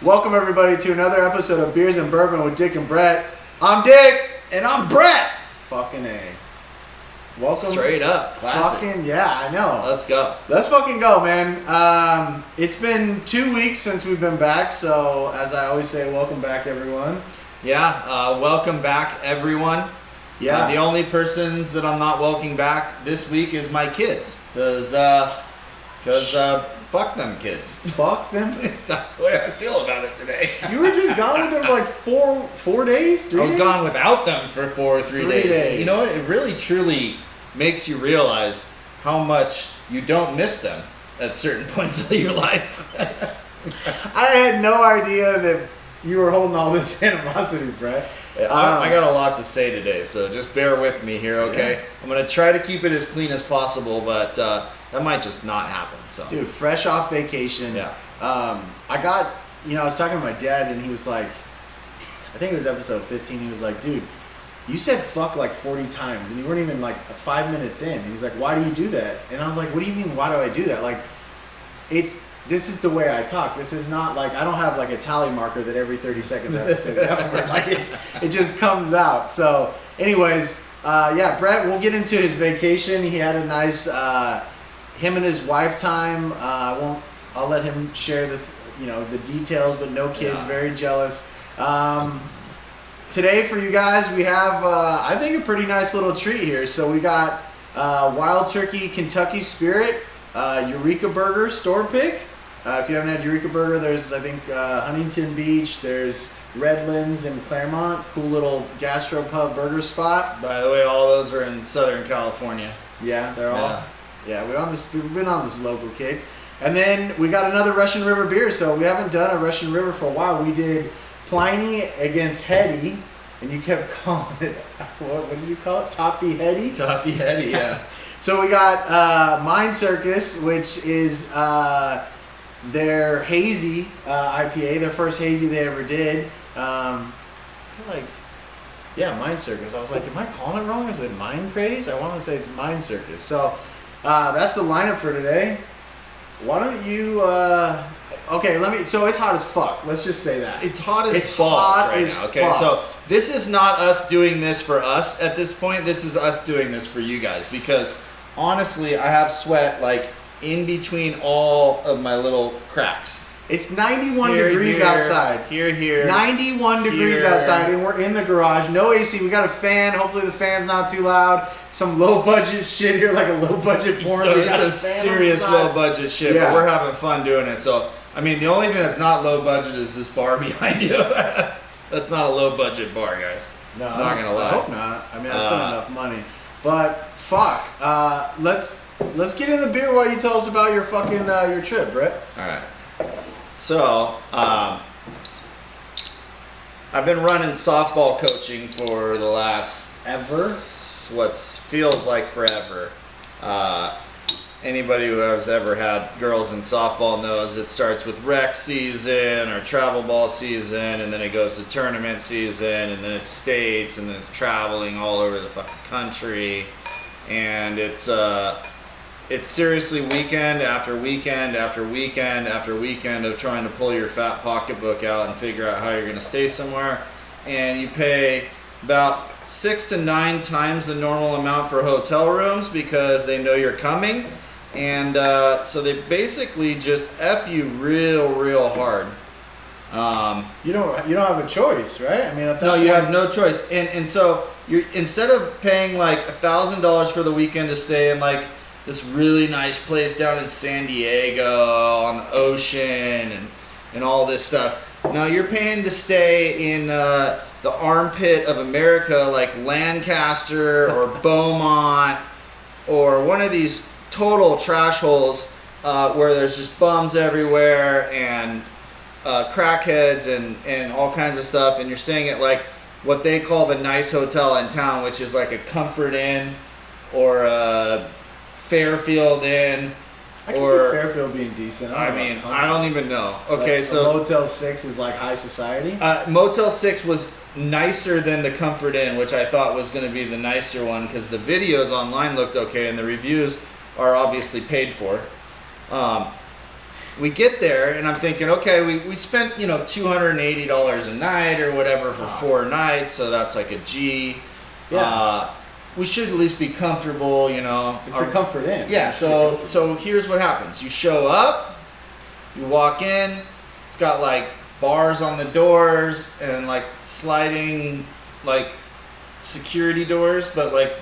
Welcome everybody to another episode of Beers and Bourbon with Dick and Brett. I'm Dick And I'm Brett. fucking A. Welcome. Straight up. Classic. Fucking yeah, I know. Let's go. Let's fucking go, man. It's been 2 weeks since we've been back, so as I always say, welcome back everyone. Yeah, welcome back, everyone. Yeah. The only persons that I'm not welcoming back this week is my kids. Because fuck them kids. Fuck them. That's the way I feel about it today. You were just gone with them for like four days, 3 I days? was gone without them for 3 3 days. You know what? It really, truly makes you realize how much you don't miss them at certain points of your life. I had no idea that you were holding all this animosity, Brett. I got a lot to say today, so just bear with me here, okay? Yeah. I'm going to try to keep it as clean as possible, but that might just not happen. So, Dude, fresh off vacation. Yeah. I was talking to my dad and he was like, I think it was episode 15, he was like, dude, you said fuck like 40 times and you weren't even like 5 minutes in. And he's like, why do you do that? And I was like, what do you mean, why do I do that? Like, this is the way I talk. This is not like, I don't have like a tally marker that every 30 seconds I have to say the F word. Like it just comes out. So anyways, yeah, Brett, we'll get into his vacation. He had a nice, him and his wife time. I'll let him share the details, but no kids, Yeah. very jealous. Today for you guys, we have, I think, a pretty nice little treat here. So we got Wild Turkey Kentucky Spirit, Eureka Burger store pick. If you haven't had Eureka Burger, there's, I think, Huntington Beach, there's Redlands and Claremont, cool little gastropub burger spot. by the way, all those are in Southern California. Yeah, they're all. Yeah. Yeah, we've been on this local kick. And then we got another Russian River beer. So we haven't done a Russian River for a while. We did Pliny against Hetty, and you kept calling it, what did you call it? Toppy Hetty? Toppy Heady, yeah. So we got Mind Circus, which is their hazy IPA, their first hazy they ever did. I feel like, yeah, Mind Circus. I was like, am I calling it wrong? Is it Mind Craze? I want to say it's Mind Circus. So that's the lineup for today. Why don't you? Okay, so it's hot as fuck. Let's just say that. It's hot as It's balls hot right as now. Okay, fuck. so this is not us doing this for us at this point. This is us doing this for you guys because honestly, I have sweat like in between all of my little cracks. It's 91 Here, degrees here, outside. Here. 91 degrees Here. outside, and we're in the garage. No AC. We got a fan. Hopefully the fan's not too loud. Some low budget shit here, like a low budget porn. No, We this got a is fan on the serious side. low budget shit, Yeah. but we're having fun doing it. So, I mean, the only thing that's not low budget is this bar behind you. That's not a low budget bar, guys. No, Not gonna lie. I hope not. I mean, I spent enough money. But fuck. Let's get in the beer while you tell us about your fucking your trip, Brett. All right. So, I've been running softball coaching for the last what feels like forever. Anybody who has ever had girls in softball knows it starts with rec season or travel ball season, and then it goes to tournament season, and then it's states, and then it's traveling all over the fucking country, and it's seriously weekend after weekend after weekend after weekend of trying to pull your fat pocketbook out and figure out how you're going to stay somewhere, and you pay about 6 to 9 times the normal amount for hotel rooms because they know you're coming, and so they basically just F you real hard. You don't have a choice, right? I mean, at that No, you point- have no choice, and so you're, instead of paying like $1,000 for the weekend to stay in like this really nice place down in San Diego on the ocean and all this stuff, now you're paying to stay in the armpit of America, like Lancaster or Beaumont or one of these total trash holes where there's just bums everywhere and crackheads and all kinds of stuff, and you're staying at like what they call the nice hotel in town, which is like a Comfort Inn or a Fairfield Inn. I can see Fairfield being decent. I mean, I don't even know. Okay, Like, so Motel 6 is like high society. Motel 6 was nicer than the Comfort Inn, which I thought was going to be the nicer one because the videos online looked okay and the reviews are obviously paid for. we get there, and I'm thinking, okay, we spent, $280 a night or whatever for 4 nights, so that's like a G. Yeah. We should at least be comfortable, It's a comfort inn. Yeah, so here's what happens. You show up, you walk in, it's got like bars on the doors and like sliding like security doors, but like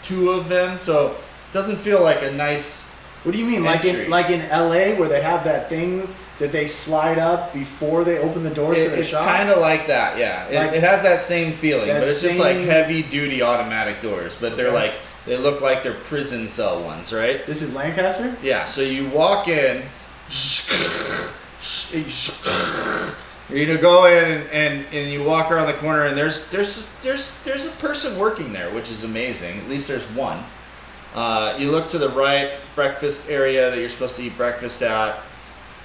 2 of them, so it doesn't feel like a nice What do you mean? entry. Like in LA where they have that thing that they slide up before they open the doors to the It's shop? kind of like that, yeah. Like- it has that same feeling, That but it's just like same- heavy duty automatic doors, but they're Okay. like, they look like they're prison cell ones, right? This is Lancaster? Yeah, so you walk in, you go in and you walk around the corner, and there's a person working there, which is amazing. At least there's one. You look to the right, breakfast area that you're supposed to eat breakfast at.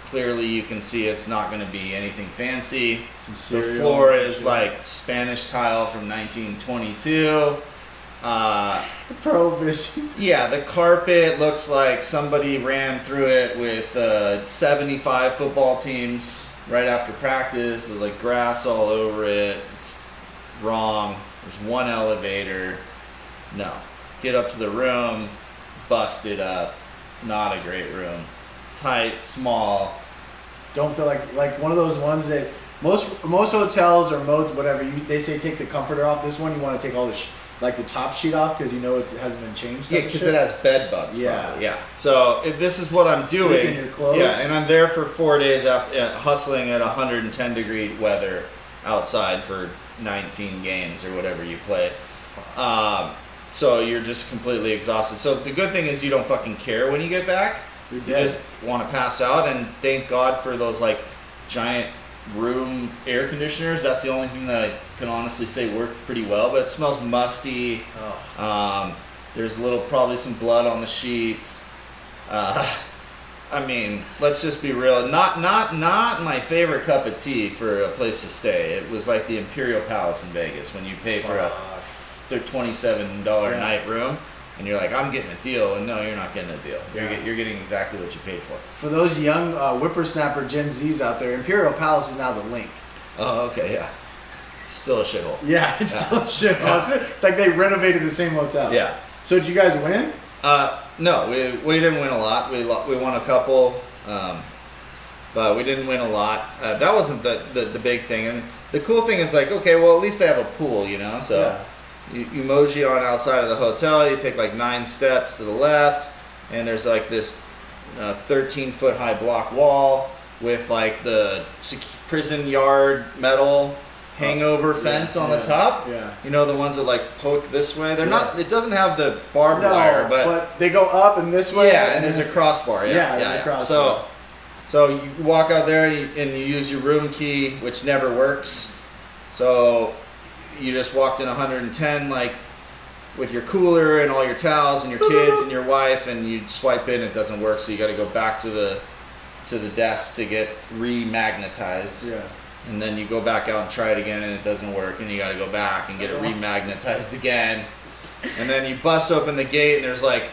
Clearly, you can see it's not going to be anything fancy. Some The cereal. floor and some is shit. like Spanish tile from 1922. Prohibition. Yeah, the carpet looks like somebody ran through it with 75 football teams right after practice. There's like grass all over it. It's wrong. There's one elevator. No. Get up to the room. Busted up. Not a great room. Tight, small. Don't feel like one of those ones that most hotels or whatever they say take the comforter off. This one you want to take all the like the top sheet off because it hasn't been changed. Yeah, because it has bed bugs. Yeah. Probably. Yeah. So if this is what I'm Sleep doing. in your clothes. Yeah, and I'm there for 4 days after hustling at 110 degree weather outside for 19 games or whatever you play. So you're just completely exhausted. So the good thing is you don't fucking care when you get back. You're You dead. just want to pass out, and thank God for those like giant room air conditioners. That's the only thing that I can honestly say worked pretty well, but it smells musty. There's probably some blood on the sheets. I mean, let's just be real. Not my favorite cup of tea for a place to stay. It was like the Imperial Palace in Vegas when you pay for a $27 night room, and you're like, I'm getting a deal, and no, you're not getting a deal. You're getting exactly what you paid for. For those young whippersnapper Gen Zs out there, Imperial Palace is now the Link. Oh, okay, yeah. Still a shithole. Yeah, it's still a shit. Yeah. It's like they renovated the same hotel. Yeah. So did you guys win? No, we didn't win a lot. We won a couple, but we didn't win a lot. That wasn't the big thing. And the cool thing is like, okay, well at least they have a pool, So Yeah. you mosey on outside of the hotel. You take like 9 steps to the left, and there's like this 13-foot high block wall with like the prison yard metal hangover fence on the top. Yeah. The ones that like poke this way. They're Yeah. not. It doesn't have the barbed No, wire, but they go up and this way. yeah, and there's a crossbar. Yeah, Yeah, there's a crossbar. So you walk out there and you use your room key, which never works. So you just walked in 110, like with your cooler and all your towels and your kids and your wife, and you swipe in, it doesn't work. So you got to go back to the desk to get remagnetized. Yeah. And then you go back out and try it again, and it doesn't work, and you got to go back and get it remagnetized again. And then you bust open the gate, and there's like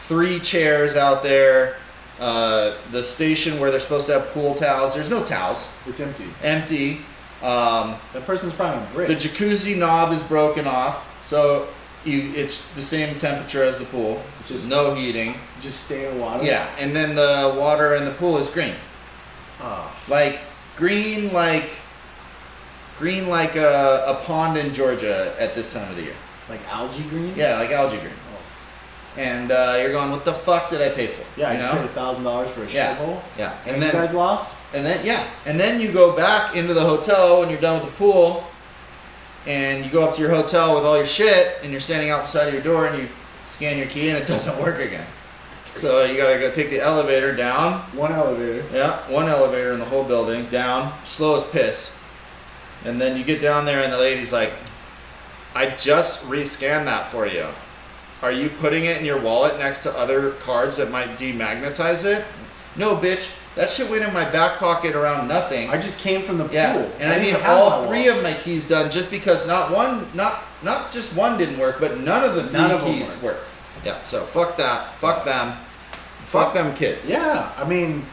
3 chairs out there. The station where they're supposed to have pool towels, there's no towels. It's empty. Empty. That person's probably on break. The jacuzzi knob is broken off, so it's the same temperature as the pool. It's just no heating. Just stay in water. Yeah, and then the water in the pool is green. Oh. Like green like a pond in Georgia at this time of the year. Like algae green. Yeah, like algae green. And you're going, what the fuck did I pay for? Yeah, I you just know? paid $1,000 for a Yeah. shithole. Yeah, And you guys lost. and then you go back into the hotel when you're done with the pool, and you go up to your hotel with all your shit, and you're standing outside of your door, and you scan your key, and it doesn't work again. So you gotta go take the elevator down. One elevator. Yeah, one elevator in the whole building, down, slow as piss. And then you get down there, and the lady's like, I just rescanned that for you. Are you putting it in your wallet next to other cards that might demagnetize it? No, bitch. That shit went in my back pocket around nothing. I just came from the pool. Yeah, and I didn't need even have all my 3 wallet. of my keys done just because not just one didn't work, but none of the 3 None of them keys work. Yeah, so fuck that. Fuck them. Fuck them kids. Yeah, I mean,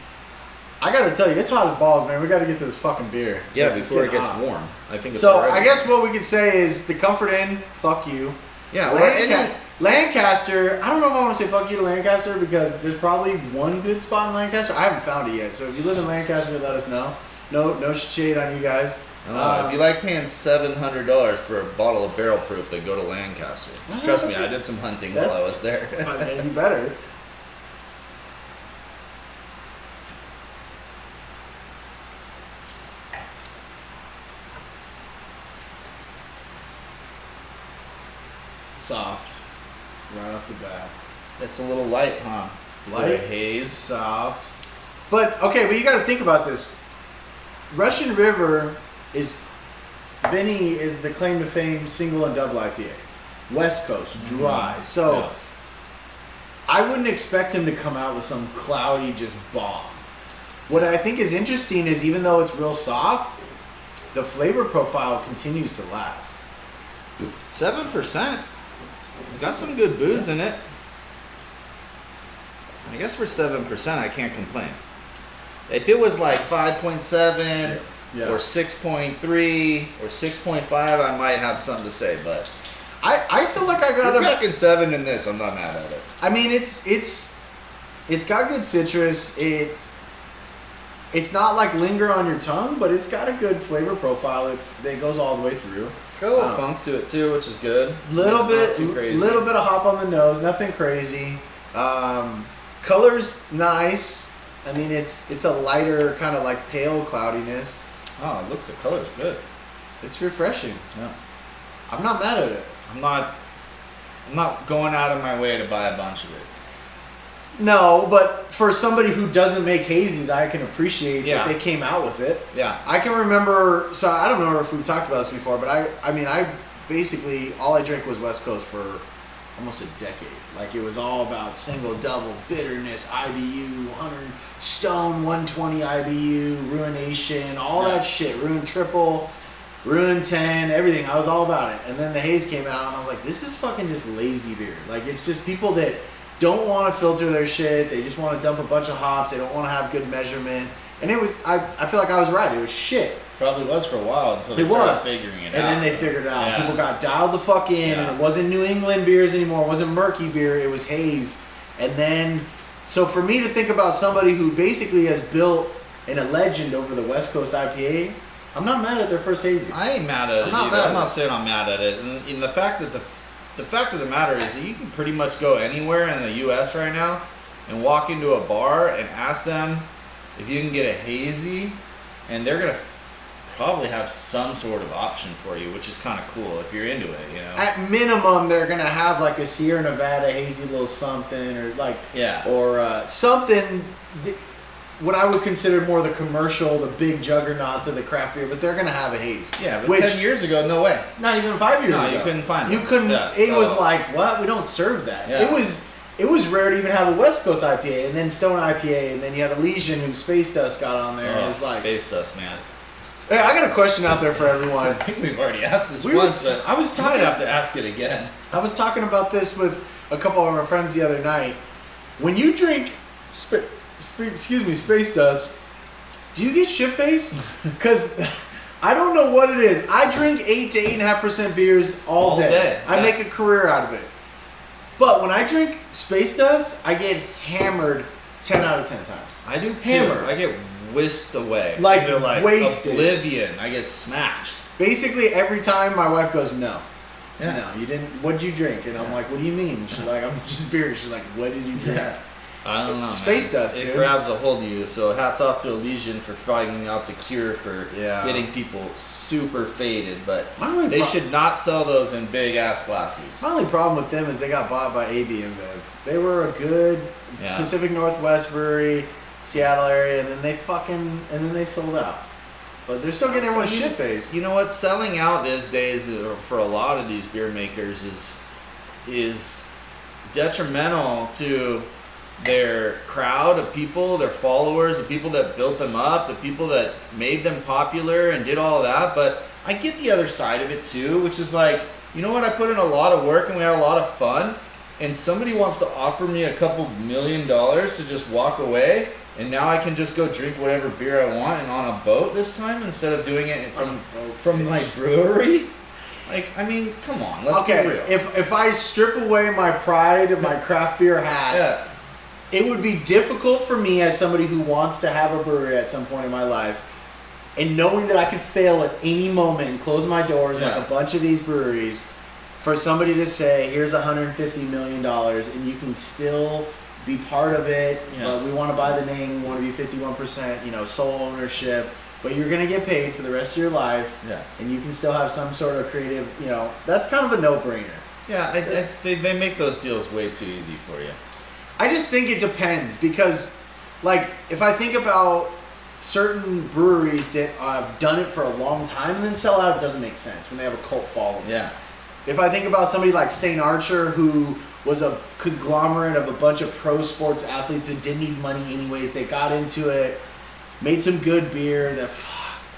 I gotta tell you, it's hot as balls, man. We gotta get to this fucking beer. Yeah, It's before it getting gets hot. warm. I think it's So already. I guess what we could say is the Comfort Inn, fuck you. Yeah, or any. Lancaster, I don't know if I want to say fuck you to Lancaster because there's probably one good spot in Lancaster. I haven't found it yet. So if you live in Lancaster, let us know. No shade on you guys. If you like paying $700 for a bottle of barrel proof, then go to Lancaster. Trust me, I did some hunting while I was there. I mean, you better. Soft, right off the bat. It's a little light, huh? It's For light, a haze. soft. But okay, but you got to think about this. Russian River is Vinny is the claim to fame single and double IPA. West Coast, dry. So Yeah. I wouldn't expect him to come out with some cloudy just bomb. What I think is interesting is even though it's real soft, the flavor profile continues to last. 7%. It's got some good booze in it. I guess for 7%, I can't complain. If it was like 5.7 Yeah. or 6.3 or 6.5, I might have something to say. But I feel like I if got you're a. packing 7 in this, I'm not mad at it. I mean, it's got good citrus. It's not like linger on your tongue, but it's got a good flavor profile. It goes all the way through. It's got a little funk to it too, which is good. Little Not bit, too crazy. little bit of hop on the nose. Nothing crazy. Color's nice. I mean, it's a lighter kind of like pale cloudiness. Oh, it looks, the color's good. It's refreshing. Yeah. I'm not mad at it. I'm not going out of my way to buy a bunch of it. No, but for somebody who doesn't make hazies, I can appreciate Yeah. that they came out with it. Yeah. I can remember, so I don't know if we've talked about this before, but I basically, all I drank was West Coast for almost a decade. Like, it was all about single, double, bitterness, IBU, 100, Stone, 120 IBU, Ruination, all that shit, Ruin Triple, Ruin 10, everything. I was all about it. And then the haze came out, and I was like, this is fucking just lazy beer. Like, it's just people that don't want to filter their shit. They just want to dump a bunch of hops. They don't want to have good measurement. And it was, I feel like I was right. It was shit. Probably was for a while until they It started was. figuring it out. And then they figured it out. Yeah. People got dialed the fuck in, Yeah. and it wasn't New England beers anymore. It wasn't murky beer. It was haze. And then, so for me to think about somebody who basically has built a legend over the West Coast IPA, I'm not mad at their first hazy. I ain't mad at it not either. mad I'm at not it. saying I'm mad at it. And the fact that the fact of the matter is that you can pretty much go anywhere in the U.S. right now and walk into a bar and ask them if you can get a hazy, and they're gonna probably have some sort of option for you, which is kind of cool if you're into it, you know. At minimum, they're gonna have like a Sierra Nevada hazy little something, or like something. What I would consider more the commercial, the big juggernauts of the craft beer, but they're gonna have a haze. Yeah, but Which- 10 years ago, no way. Not even 5 years No, ago. you couldn't find You it. couldn't. Yeah, it was so- like, what? We don't serve that. Yeah. It was rare to even have a West Coast IPA, and then Stone IPA, and then you had Elysian, who Space Dust got on there. And it was like, space dust, man. hey, I got a question out there for everyone. I think we've already asked this We were- once, but I was I might talking- have to ask it again. I was talking about this with a couple of our friends the other night. When you drink, Space Dust, do you get shit face? Because I don't know what it is. I drink 8 to 8.5% beers all day. I yeah. make a career out of it. But when I drink Space Dust, I get hammered 10 out of 10 times. I do too. Hammered. I get whisked away. Like, Into, wasted. oblivion. I get smashed. Basically, every time my wife goes, no. Yeah. No, you didn't. What did you drink? And I'm like, what do you mean? She's like, I'm just beer. She's like, what did you drink? Yeah. I don't know. Space man. Dust, It dude. grabs a hold of you. So hats off to Elysian for finding out the cure for Yeah. getting people super faded. But My only they pro- should not sell those in big ass glasses. My only problem with them is they got bought by AB InBev. They were a good Yeah. Pacific Northwest brewery, Seattle area, and then they sold out. But they're still getting everyone's shit faced. You know what? Selling out these days for a lot of these beer makers is detrimental to their crowd of people, their followers, the people that built them up, the people that made them popular and did all that. But I get the other side of it too, which is like, you know what? I put in a lot of work and we had a lot of fun, and somebody wants to offer me a couple $1 million to just walk away. And now I can just go drink whatever beer I want and on a boat this time instead of doing it from my brewery. Like, I mean, come on, let's be real. If I strip away my pride and my craft beer hat, it would be difficult for me as somebody who wants to have a brewery at some point in my life, and knowing that I could fail at any moment and close my doors like a bunch of these breweries, for somebody to say, here's $150 million and you can still be part of it, but we want to buy the name, we want to be 51%, sole ownership, but you're going to get paid for the rest of your life, and you can still have some sort of creative, that's kind of a no-brainer. Yeah, they make those deals way too easy for you. I just think it depends, because, like, if I think about certain breweries that have done it for a long time and then sell out, it doesn't make sense when they have a cult following. Yeah. If I think about somebody like St. Archer, who was a conglomerate of a bunch of pro sports athletes that didn't need money anyways, they got into it, made some good beer.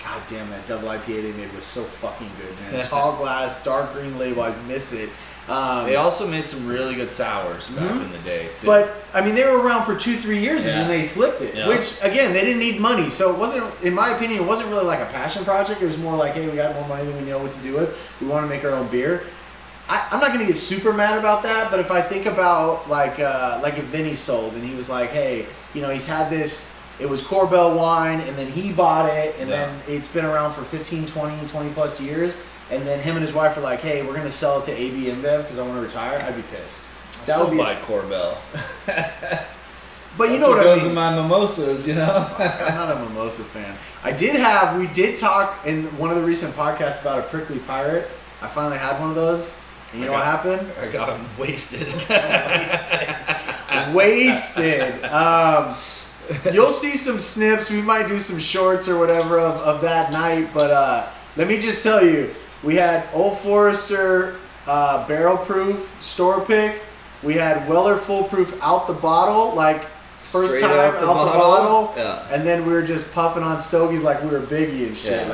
God damn, that double IPA they made was so fucking good, man. Tall glass, dark green label, I miss it. They also made some really good sours back in the day, too. But, I mean, they were around for 2-3 years and then they flipped it. Which, again, they didn't need money. So it wasn't, in my opinion, it wasn't really like a passion project. It was more like, hey, we got more money than we know what to do with. We want to make our own beer. I'm not going to get super mad about that, but if I think about, like if Vinny sold and he was like, hey, he's had this, it was Corbel wine, and then he bought it, and then it's been around for 15, 20 plus years. And then him and his wife are like, hey, we're going to sell it to AB InBev because I want to retire. I'd be pissed. That would be buy Corbel. But you know what I mean? Goes in my mimosas, I'm not a mimosa fan. We did talk in one of the recent podcasts about a prickly pirate. I finally had one of those. And you know what happened? I got him wasted. Wasted. You'll see some snips. We might do some shorts or whatever of that night. But let me just tell you, we had Old Forester barrel proof store pick. We had Weller full proof out the bottle, like first Straight time out the bottle. Yeah. And then we were just puffing on stogies like we were Biggie and shit.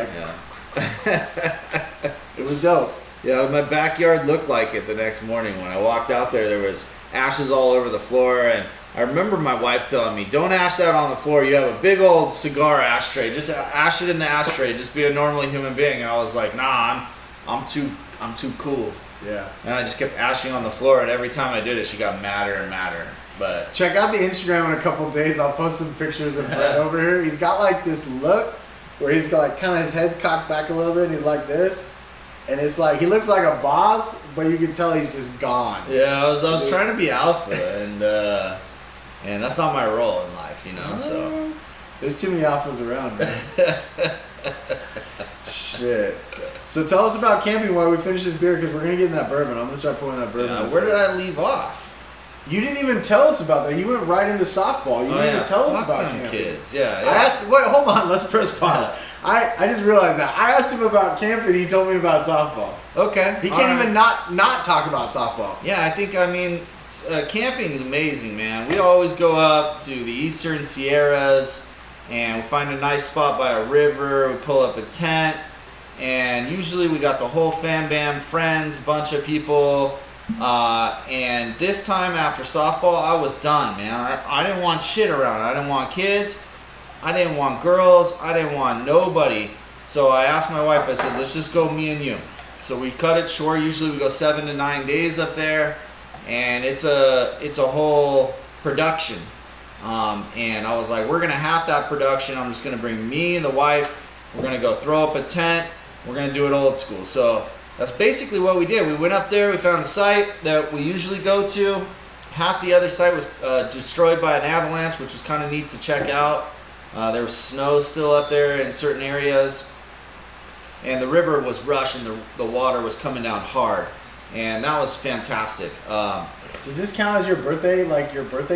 It was dope. Yeah, my backyard looked like it the next morning. When I walked out there was ashes all over the floor, and I remember my wife telling me, don't ash that on the floor. You have a big old cigar ashtray. Just ash it in the ashtray. Just be a normal human being. And I was like, nah, I'm too cool. Yeah. And I just kept ashing on the floor, and every time I did it, she got madder and madder. But check out the Instagram in a couple of days. I'll post some pictures of Brett over here. He's got like this look where he's got like kind of his head's cocked back a little bit, and he's like this. And it's like, he looks like a boss, but you can tell he's just gone. Yeah, I was trying to be alpha, and that's not my role in life, so. There's too many alphas around, man. Shit. So tell us about camping while we finish this beer, because we're going to get in that bourbon. I'm going to start pouring that bourbon. Yeah, where did I leave off? You didn't even tell us about that. You went right into softball. You didn't even tell us about camping. Kids. Yeah. I asked, wait, hold on. Let's press pause. I just realized that. I asked him about camping. He told me about softball. Okay. He can't even not talk about softball. Yeah, camping is amazing, man. We always go up to the Eastern Sierras, and we find a nice spot by a river. We pull up a tent, and usually we got the whole fam bam, friends, bunch of people. And this time after softball, I was done, man. I didn't want shit around. I didn't want kids. I didn't want girls. I didn't want nobody. So I asked my wife, I said, let's just go me and you. So we cut it short. Usually we go 7 to 9 days up there. And it's a whole production. And I was like, we're going to have that production. I'm just going to bring me and the wife. We're going to go throw up a tent. We're going to do it old school. So that's basically what we did. We went up there. We found a site that we usually go to. Half the other site was destroyed by an avalanche, which was kind of neat to check out. There was snow still up there in certain areas. And the river was rushing. The water was coming down hard. And that was fantastic. Does this count as your birthday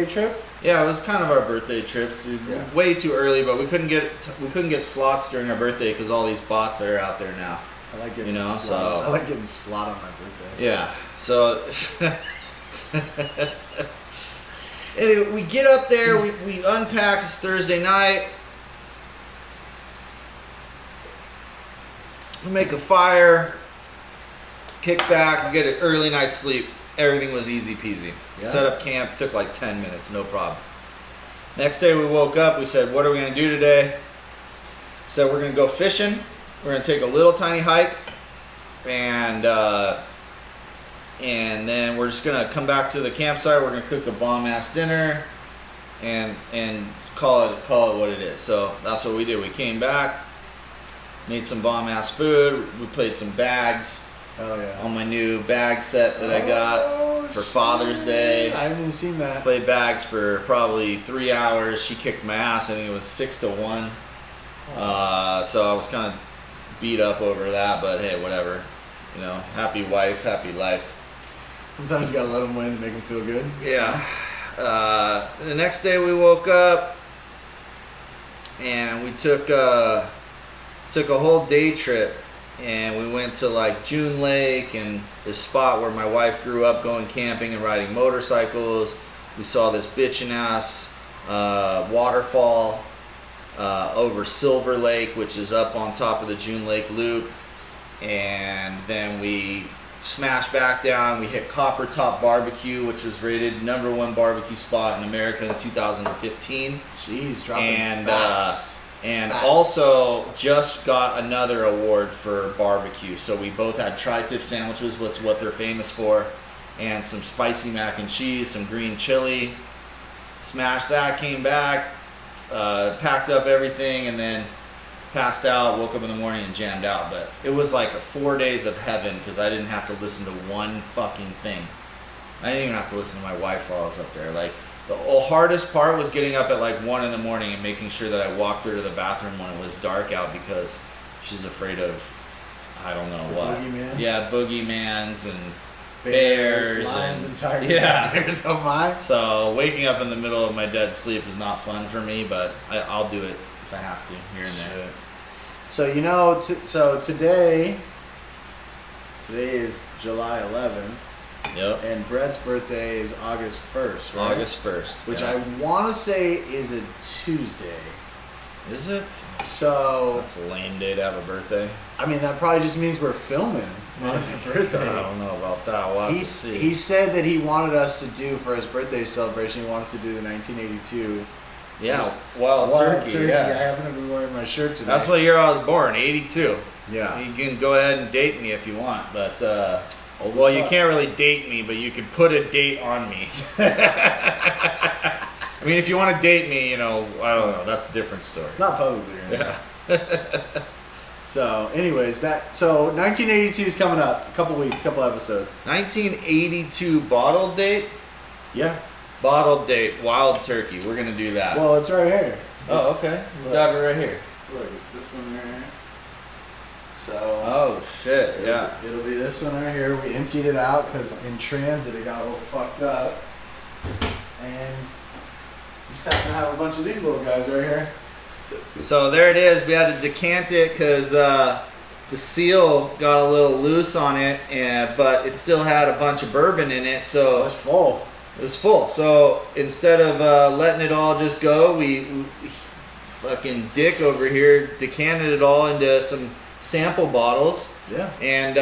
trip? Yeah, it was kind of our birthday trips. Way too early, but we couldn't get slots during our birthday because all these bots are out there now. I like getting slot. I like getting slot on my birthday. Yeah. So anyway, we get up there, we unpack. It's Thursday night. We make a fire, kick back, we get an early night's sleep. Everything was easy peasy. Yeah. Set up camp, took like 10 minutes, no problem. Next day we woke up, we said, what are we gonna do today? So we're gonna go fishing. We're gonna take a little tiny hike, and then we're just gonna come back to the campsite. We're gonna cook a bomb ass dinner, and call it what it is. So that's what we did. We came back, made some bomb ass food. We played some bags. Oh yeah. On my new bag set that I got for Father's Day. I haven't even seen that. Played bags for probably 3 hours. She kicked my ass. I think it was 6-1. So I was kind of beat up over that, but hey, whatever. You know, happy wife, happy life. Sometimes you gotta let them win to make them feel good. Yeah. The next day we woke up and we took a whole day trip, and we went to like June Lake and this spot where my wife grew up going camping and riding motorcycles. We saw this bitchin' ass waterfall over Silver Lake, which is up on top of the June Lake Loop. And then we smashed back down. We hit Copper Top Barbecue, which was rated #1 barbecue spot in America in 2015. Jeez, dropping And facts. and Facts. also just got another award for barbecue. So we both had tri-tip sandwiches, which is what they're famous for, and some spicy mac and cheese, some green chili. Smashed that, came back, packed up everything, and then passed out, woke up in the morning and jammed out. But it was like 4 days of heaven because I didn't have to listen to one fucking thing. I didn't even have to listen to my wife while I was up there. Like, the hardest part was getting up at like 1 in the morning and making sure that I walked her to the bathroom when it was dark out, because she's afraid of, I don't know what. Boogeyman? Yeah, boogeyman's and bears lions, and tigers. Yeah. And bears. Oh my. So waking up in the middle of my dead sleep is not fun for me, but I'll do it if I have to here and there. Shit. So you know, so today is July 11th. Yep. And Brett's birthday is August 1st, right? August 1st. Which yeah. I want to say is a Tuesday. Is it? So That's a lame day to have a birthday. I mean, that probably just means we're filming on his birthday. I don't know about that. We'll have to see. He said that he wanted us to do, for his birthday celebration, he wanted us to do the 1982 Yeah, wild turkey. I Yeah. happen to be wearing my shirt today. That's what year I was born, 82. Yeah. You can go ahead and date me if you want, but Old well, as you fuck. can't really date me, but you could put a date on me. I mean, if you want to date me, you know, I don't know. That's a different story. Not publicly. Or anything. Yeah. So, anyways, 1982 is coming up. A couple weeks, couple episodes. 1982 bottled date. Yeah. Bottled date, wild turkey. We're gonna do that. Well, it's right here. Oh, It's- okay. It's look, got it right here. Look, it's this one right here. So. Oh shit! Yeah. It'll be this one right here. We emptied it out because in transit it got a little fucked up, and we just happen to have a bunch of these little guys right here. So there it is. We had to decant it because the seal got a little loose on it, but it still had a bunch of bourbon in it, Oh, so it's full. it was full. So instead of letting it all just go, we fucking Dick over here decanted it all into some sample bottles, Yeah. and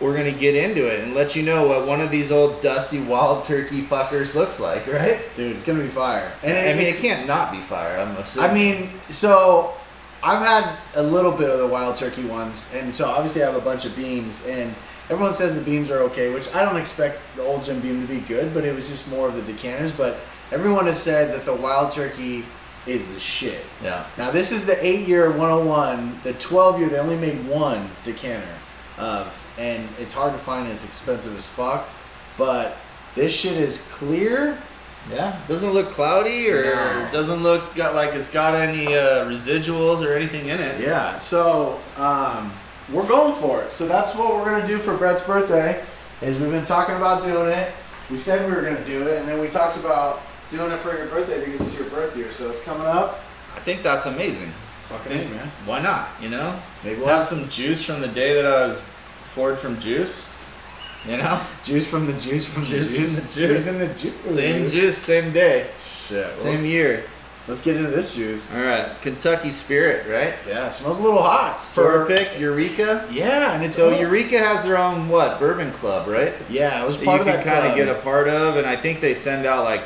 we're gonna get into it and let you know what one of these old dusty wild turkey fuckers looks like, right? Dude, it's gonna be fire. And I mean, it can't not be fire. I'm assuming. I mean, so I've had a little bit of the wild turkey ones, and so obviously I have a bunch of beams, and everyone says the beams are okay, which I don't expect the old Jim Beam to be good, but it was just more of the decanters. But everyone has said that the wild turkey is the shit. yeah. Now this is the 8-year 101. The 12-year they only made one decanter of, and it's hard to find and it's expensive as fuck. But this shit is clear. Yeah, doesn't look cloudy or No. doesn't look like it's got any residuals or anything in it. Yeah, so we're going for it. So that's what we're gonna do for Brett's birthday. Is we've been talking about doing it. We said we were gonna do it, and then we talked about doing it for your birthday because it's your birth year. So it's coming up. I think that's amazing. Fucking A, man. Why not? You know, Maybe we'll have some juice from the day that I was poured from juice. You know, juice from the juice from Juice the from juice. the juice. Juice in the juice. same juice, same day, Shit. Well, same year. let's get into this juice. All right, Kentucky Spirit, right? Yeah, it smells a little hot. Store pick, Eureka. Yeah, and it's So Eureka has their own bourbon club, right? Yeah, it was That part you of can that kind of club. get a part of, and I think they send out like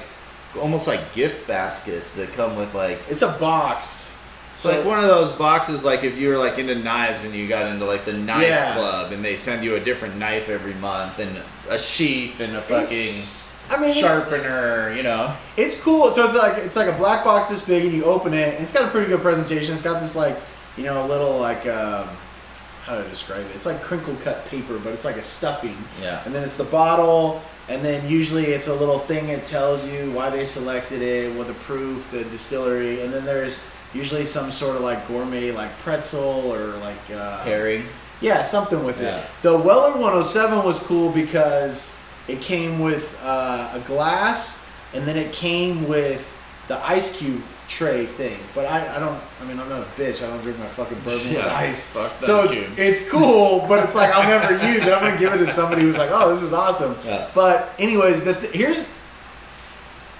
almost like gift baskets that come with like. It's a box. It's like one of those boxes, like if you were like into knives and you got into like the knife club, and they send you a different knife every month and a sheath and a fucking sharpener, you know. It's cool. So it's like a black box this big, and you open it, and it's got a pretty good presentation. It's got this like, you know, a little like how to describe it? It's like crinkle cut paper, but it's like a stuffing. Yeah. And then it's the bottle, and then usually it's a little thing that tells you why they selected it, what the proof, the distillery, and then there's usually some sort of like gourmet like pretzel or like herring. Yeah, something with it. The Weller 107 was cool because it came with a glass, and then it came with the ice cube tray thing. But I'm not a bitch. I don't drink my fucking bourbon with ice. Fuck that so it's cool, but it's like I'll never use it. I'm gonna give it to somebody who's like, oh, this is awesome. Yeah. But anyways,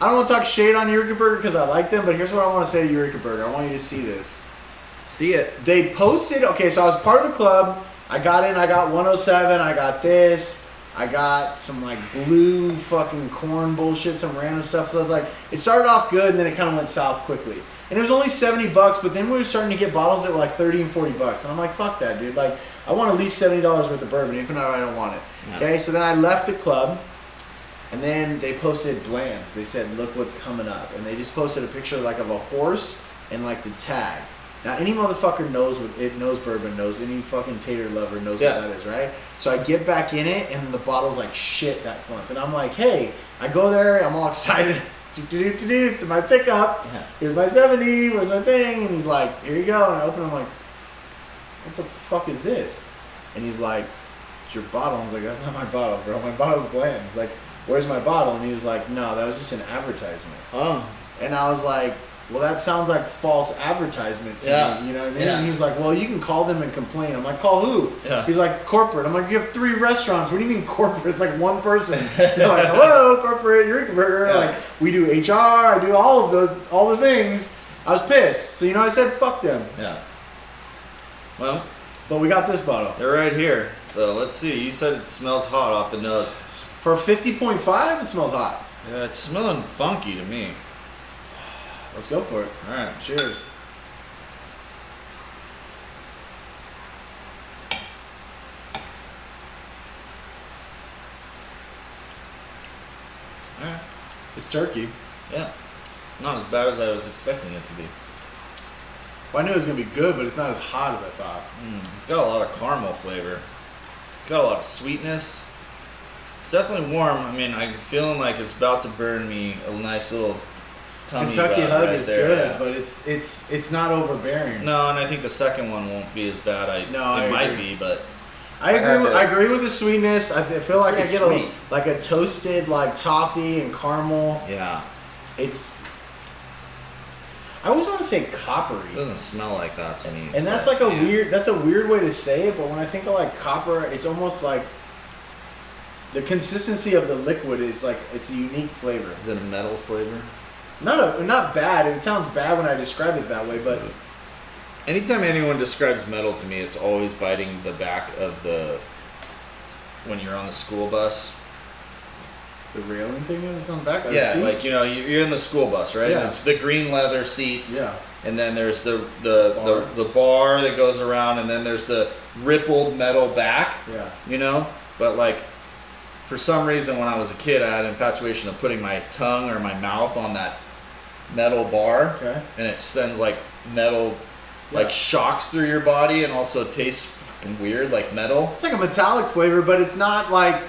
I don't want to talk shade on Eureka Burger because I like them, but here's what I want to say to Eureka Burger. I want you to see this. See it. They posted, okay, so I was part of the club. I got in, I got 107, I got this. I got some like blue fucking corn bullshit, some random stuff. So like, it started off good and then it kind of went south quickly. And it was only $70, but then we were starting to get bottles that were like 30 and $40. And I'm like, fuck that, dude. Like, I want at least $70 worth of bourbon, even though I don't want it. Yeah. Okay, so then I left the club. And then they posted Bland's. They said, look what's coming up. And they just posted a picture like of a horse and like the tag. Now, any motherfucker knows bourbon, knows any fucking tater lover knows what that is, right? So I get back in it, and the bottle's like shit that month. And I'm like, hey, I go there, I'm all excited. It's my pickup. Yeah. Here's my 70, where's my thing? And he's like, here you go. And I open it, I'm like, what the fuck is this? And he's like, it's your bottle. I was like, that's not my bottle, bro. My bottle's Bland's. Like, where's my bottle? And he was like, no, that was just an advertisement. Oh. And I was like, well, that sounds like false advertisement to me. You know what I mean? Yeah. And he was like, well, you can call them and complain. I'm like, call who? Yeah. He's like, corporate. I'm like, you have 3 restaurants. What do you mean corporate? It's like one person. They're like, hello, corporate, Eureka Burger. Yeah. Like, we do HR. I do all the things. I was pissed. So, I said, fuck them. Yeah. Well. But we got this bottle. They're right here. So, let's see. You said it smells hot off the nose. For 50.5, it smells hot. Yeah, it's smelling funky to me. Let's go for it. All right. Cheers. All right. It's turkey. Yeah. Not as bad as I was expecting it to be. Well, I knew it was going to be good, but it's not as hot as I thought. It's got a lot of caramel flavor. It's got a lot of sweetness. It's definitely warm. I mean, I'm feeling like it's about to burn me a nice little tummy Kentucky rub Hug right is there, good, yeah. but it's not overbearing. No, and I think the second one won't be as bad. It might be, but I agree with the sweetness. I feel like I get a toasted like toffee and caramel. Yeah. I always want to say coppery. It doesn't smell like that to me. And that's like a weird way to say it, but when I think of like copper, it's almost like the consistency of the liquid is like it's a unique flavor. Is it a metal flavor? Not bad. It sounds bad when I describe it that way, but anytime anyone describes metal to me, it's always biting the back of when you're on the school bus. The railing thing that's on the back? Yeah, like you're in the school bus, right? Yeah. It's the green leather seats. Yeah. And then there's the bar that goes around, and then there's the rippled metal back. Yeah. But like for some reason when I was a kid, I had an infatuation of putting my tongue or my mouth on that metal bar. Okay. And it sends like metal like shocks through your body and also tastes fucking weird like metal. It's like a metallic flavor, but it's not like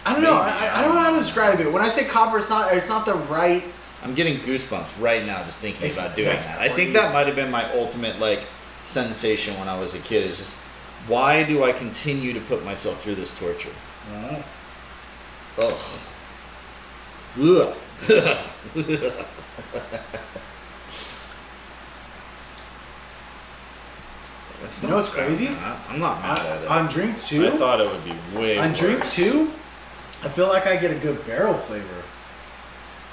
I don't know. I don't know how to describe it. When I say copper, it's not the right. I'm getting goosebumps right now just thinking about doing that. Crazy. I think that might have been my ultimate like sensation when I was a kid. Is just why do I continue to put myself through this torture? Ugh. Ugh. You know what's crazy? I'm not mad at it. On drink 2, I thought it would be way on worse. drink 2, I feel like I get a good barrel flavor.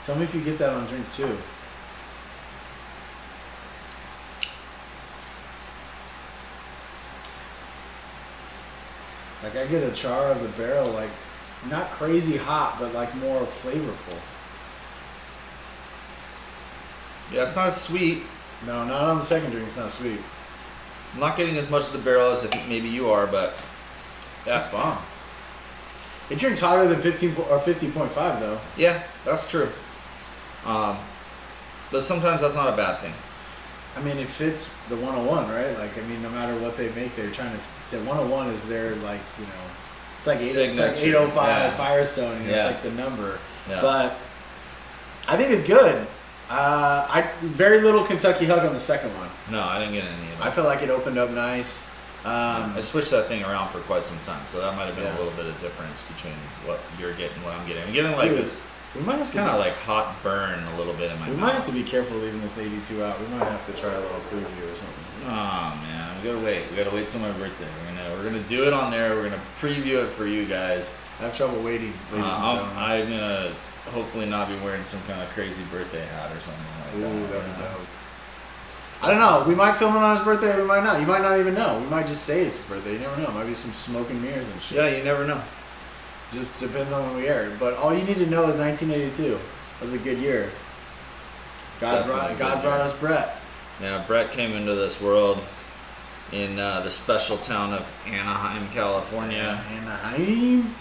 Tell me if you get that on drink 2. Like I get a char of the barrel, like not crazy hot, but like more flavorful. Yeah, it's not as sweet. No, not on the second drink. It's not sweet. I'm not getting as much of the barrel as I think maybe you are, but That's bomb. It drinks hotter than 15.5 though. yeah, that's true. But sometimes that's not a bad thing. I mean, it fits the 101, right? Like, I mean, no matter what they make, they're trying to. The 101 is their, like, you know, it's like Signature. 805 Yeah. Firestone. You know, Yeah. It's like the number. Yeah. But I think it's good. Very little Kentucky Hug on the second one. No, I didn't get any of I that. felt like it opened up nice. I switched that thing around for quite some time, so that might have been Yeah. a little bit of difference between what you're getting and what I'm getting. I'm getting like Dude, this we might have it's to kind of like hot burn a little bit in my We mouth. might have to be careful leaving this 82 out. We might have to try a little preview or something. Oh man, we gotta wait. We gotta wait till my birthday. We're gonna do it on there. We're gonna preview it for you guys. I have trouble waiting, ladies and gentlemen. I'm gonna hopefully not be wearing some kind of crazy birthday hat or something like Ooh, that. that'd be dope. I don't know. We might film it on his birthday, or we might not. You might not even know. We might just say it's his birthday. You never know. Might be some smoke and mirrors and shit. Yeah, you never know. Just depends on when we air it. But all you need to know is 1982. It was a good year. God brought us Brett. Yeah, Brett came into this world in the special town of Anaheim, California. Anaheim.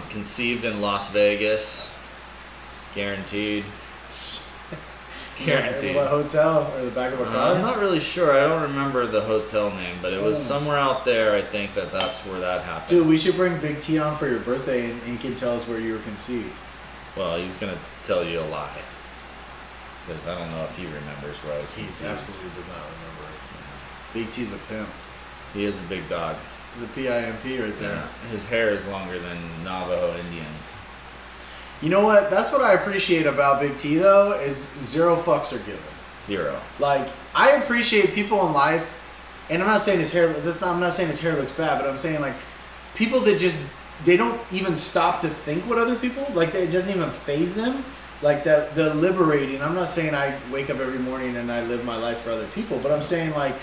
Conceived in Las Vegas. Guaranteed. Guaranteed. What hotel or the back of a car? I'm not really sure. I don't remember the hotel name, but it was Oh. somewhere out there. I think that's where that happened. Dude, we should bring Big T on for your birthday, and he can tell us where you were conceived. Well, he's gonna tell you a lie because I don't know if he remembers where I was He conceived. absolutely does not remember it. Big T's a pimp. He is a big dog. He's a PIMP right there. Yeah. His hair is longer than Navajo Indians. You know what? That's what I appreciate about Big T though, is zero fucks are given. Zero. Like, I appreciate people in life, and I'm not saying his hair. I'm not saying his hair looks bad, but I'm saying like people that just they don't even stop to think what other people like. It doesn't even faze them. Like the liberating. I'm not saying I wake up every morning and I live my life for other people, but I'm saying like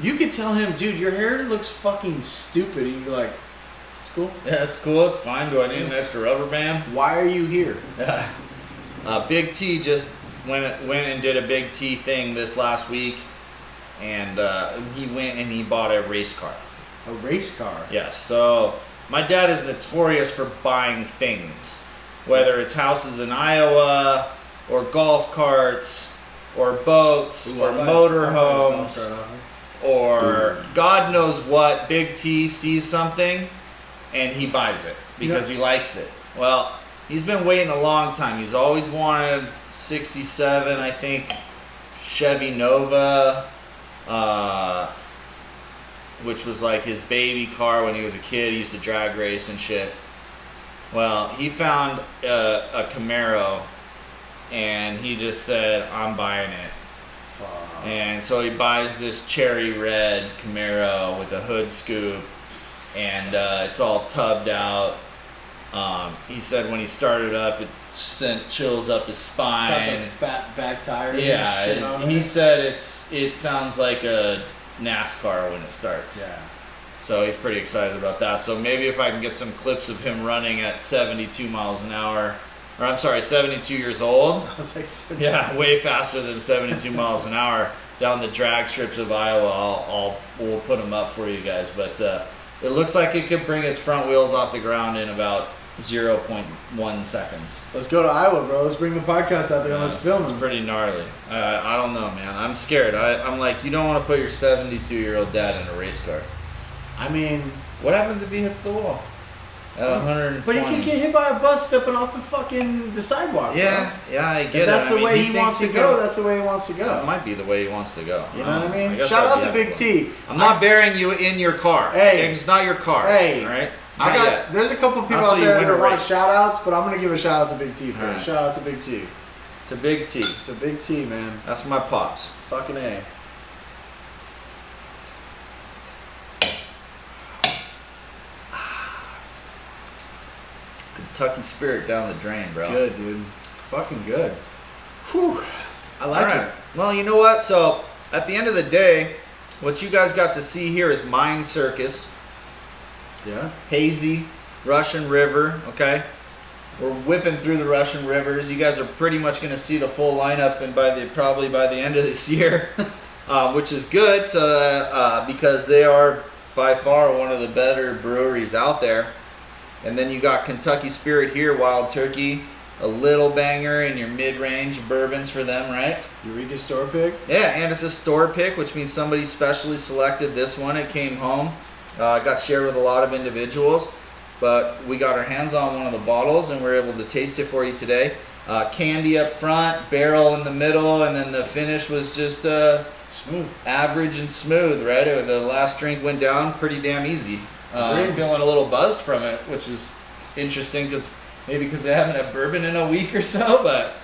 you could tell him, dude, your hair looks fucking stupid, and you'd be like, it's cool. Yeah, it's cool. It's fine. Do I need an extra rubber band? Why are you here? Big T just went and did a Big T thing this last week, and he went and he bought a race car. A race car. Yes. So my dad is notorious for buying things, whether it's houses in Iowa, or golf carts, or boats, or motorhomes, or God knows what. Big T sees something, and he buys it because he likes it. Well, he's been waiting a long time. He's always wanted 67, I think, Chevy Nova, which was like his baby car when he was a kid. He used to drag race and shit. Well, he found a Camaro, and he just said, I'm buying it. Fuck. And so he buys this cherry red Camaro with a hood scoop, and it's all tubbed out. He said when he started up, it sent chills up his spine. It's got the fat back tires. Yeah, and shit on he it. said it sounds like a NASCAR when it starts. Yeah. So he's pretty excited about that. So maybe if I can get some clips of him running at 72 miles an hour, or I'm sorry, 72 years old. I was like, Yeah, way faster than 72 miles an hour down the drag strips of Iowa. We'll put them up for you guys. But it looks like it could bring its front wheels off the ground in about 0.1 seconds. Let's go to Iowa, bro. Let's bring the podcast out there and let's film It's them. pretty gnarly. I don't know, man. I'm scared. I'm like, you don't want to put your 72-year-old dad in a race car. I mean, What happens if he hits the wall at 120? but he can get hit by a bus stepping off the sidewalk. Yeah, yeah, I Bro. get If that's it. the way he wants to go. That's the way he wants to That go. might be the way he wants to go. You know what I mean? guess Shout out that'd to be Big helpful. T. I'm not burying you in your car. Hey. Okay? It's not your car. Hey. All right? I Not got. yet. There's a couple people Not out till you there win that a want race. shout outs, but I'm gonna give a shout out to Big T first. Alright. Shout out to Big T. To Big T. To Big T, man. That's my pops. Fucking A. Kentucky spirit down the drain, bro. Good, dude. Fucking good. Whew. I like All right. it. Well, you know what? So, at the end of the day, what you guys got to see here is mine Circus. Yeah. Hazy, Russian River, okay? We're whipping through the Russian rivers. You guys are pretty much going to see the full lineup, and probably by the end of this year, which is good. So because they are by far one of the better breweries out there. And then you got Kentucky Spirit here, Wild Turkey, a little banger in your mid-range bourbons for them, right? Eureka store pick. Yeah, and it's a store pick, which means somebody specially selected this one. It came home. Got shared with a lot of individuals, but we got our hands on one of the bottles and we're able to taste it for you today. Candy up front, barrel in the middle, and then the finish was just smooth, average and smooth, right? The last drink went down pretty damn easy. I'm feeling a little buzzed from it, which is interesting because they haven't had bourbon in a week or so, but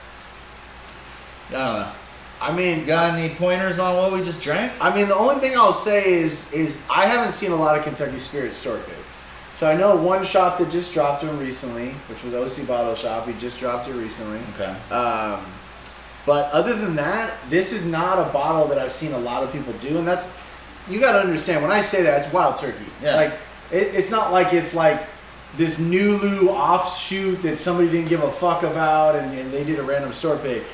I don't know. I mean, got any pointers on what we just drank? I mean, the only thing I'll say is I haven't seen a lot of Kentucky Spirit store picks. So I know one shop that just dropped them recently, which was OC Bottle Shop. He just dropped it recently. Okay. But other than that, this is not a bottle that I've seen a lot of people do, and that's, you got to understand when I say that, it's Wild Turkey. Yeah. Like it's not like it's like this Nulu offshoot that somebody didn't give a fuck about and they did a random store pick.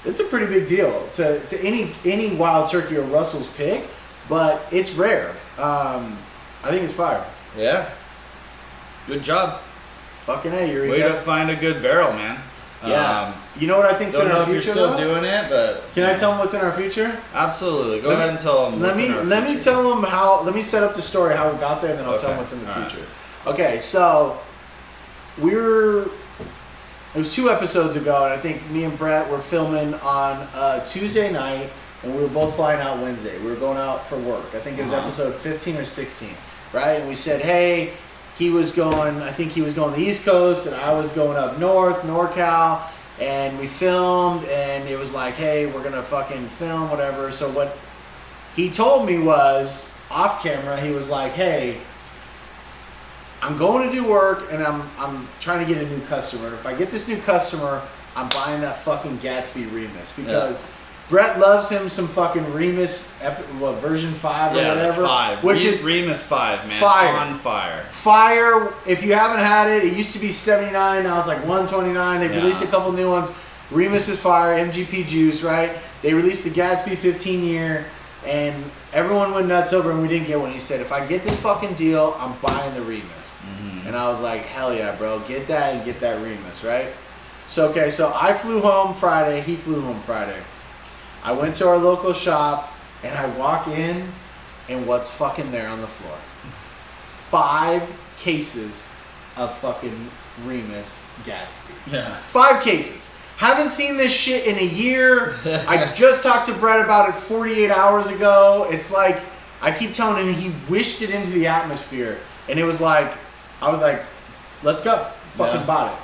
It's a pretty big deal to any Wild Turkey or Russell's pick, but it's rare. I think it's fire. Yeah. Good job. Fucking A, Eureka. Way to find a good barrel, man. Yeah. You know what I think's in Don't know our if future, you're still though? doing it, but Can I tell them what's in our future? Absolutely. Go ahead and tell them. Let me tell them how. Let me set up the story how we got there, and then I'll tell them Okay. what's in the All future. Okay, so it was 2 episodes ago, and I think me and Brett were filming on Tuesday night, and we were both flying out Wednesday. We were going out for work. I think it was episode 15 or 16, right? And we said, hey, I think he was going the East Coast, and I was going up north, NorCal, and we filmed, and it was like, hey, we're going to fucking film, whatever. So what he told me was, off camera, he was like, hey, I'm going to do work, and I'm trying to get a new customer. If I get this new customer, I'm buying that fucking Gatsby Remus, because Brett loves him some fucking Remus, version 5 or whatever. 5. Which is Remus 5, man. Fire. On fire. Fire. If you haven't had it, it used to be $79, now it's like $129. They've released a couple new ones. Remus is fire, MGP juice, right? They released the Gatsby 15 year, and everyone went nuts over, and we didn't get one. He said, if I get this fucking deal, I'm buying the Remus. Mm-hmm. And I was like, hell yeah, bro. Get that and get that Remus, right? So I flew home Friday. He flew home Friday. I went to our local shop, and I walk in, and what's fucking there on the floor? 5 cases of fucking Remus Gatsby. Yeah. 5 cases. Haven't seen this shit in a year. I just talked to Brett about it 48 hours ago. It's like, I keep telling him he wished it into the atmosphere. And it was like, I was like, let's go. Fucking bought it.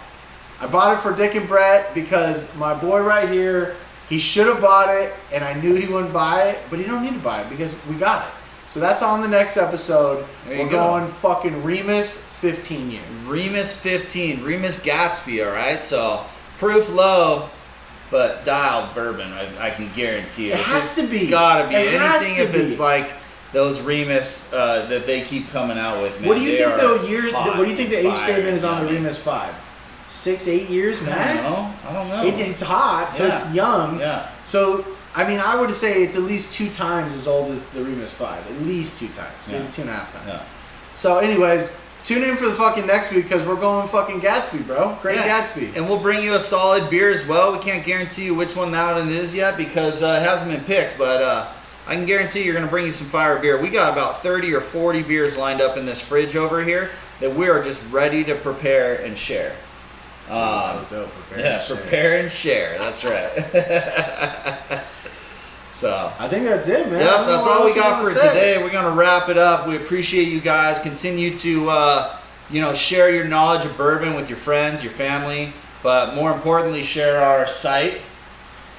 I bought it for Dick and Brett because my boy right here, he should have bought it, and I knew he wouldn't buy it, but he don't need to buy it because we got it. So that's on the next episode. We're going fucking Remus 15 year. Remus 15. Remus Gatsby, all right? So proof low, but dialed bourbon, I can guarantee it. It has to be. It's got to be. It has Anything to if be. it's like those Remus that they keep coming out with, man. What do you think hot, what do you think the age fire, statement is on the Remus 5? 6-8 years max? I don't know. It's hot, so it's young. Yeah. So, I mean, I would say it's at least 2 times as old as the Remus 5. At least 2 times. Maybe 2.5 times. Yeah. So, anyways, tune in for the fucking next week because we're going fucking Gatsby, bro. Great Gatsby. And we'll bring you a solid beer as well. We can't guarantee you which one that one is yet because it hasn't been picked, but I can guarantee you're going to bring you some fire beer. We got about 30 or 40 beers lined up in this fridge over here that we are just ready to prepare and share. Dude, that was dope. Prepare and share. That's right. So I think that's it, man. Yep, that's all we got for today. We're gonna wrap it up. We appreciate you guys. Continue to share your knowledge of bourbon with your friends, your family, but more importantly, share our site.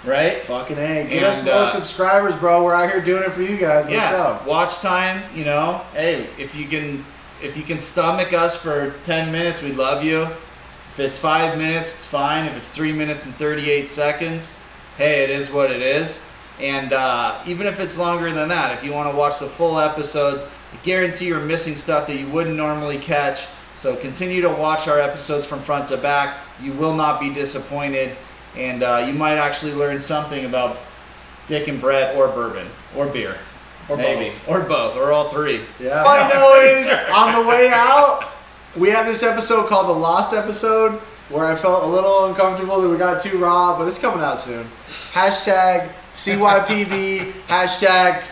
Right? Fucking A. Get us more subscribers, bro. We're out here doing it for you guys. Let's go. Watch time, hey, if you can stomach us for 10 minutes, we love you. If it's 5 minutes, it's fine. If it's 3 minutes and 38 seconds, hey, it is what it is. And even if it's longer than that, if you want to watch the full episodes, I guarantee you're missing stuff that you wouldn't normally catch So continue to watch our episodes from front to back. You will not be disappointed, and you might actually learn something about Dick and Brett or bourbon or beer. Or maybe. both. Or both, or all three. Yeah. All I know is on the way out, we have this episode called The Lost Episode where I felt a little uncomfortable that we got too raw, but it's coming out soon. Hashtag CYPB, hashtag.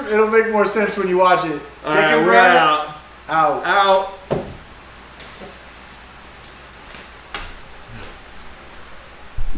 It'll make more sense when you watch it. All right, we're out. Out.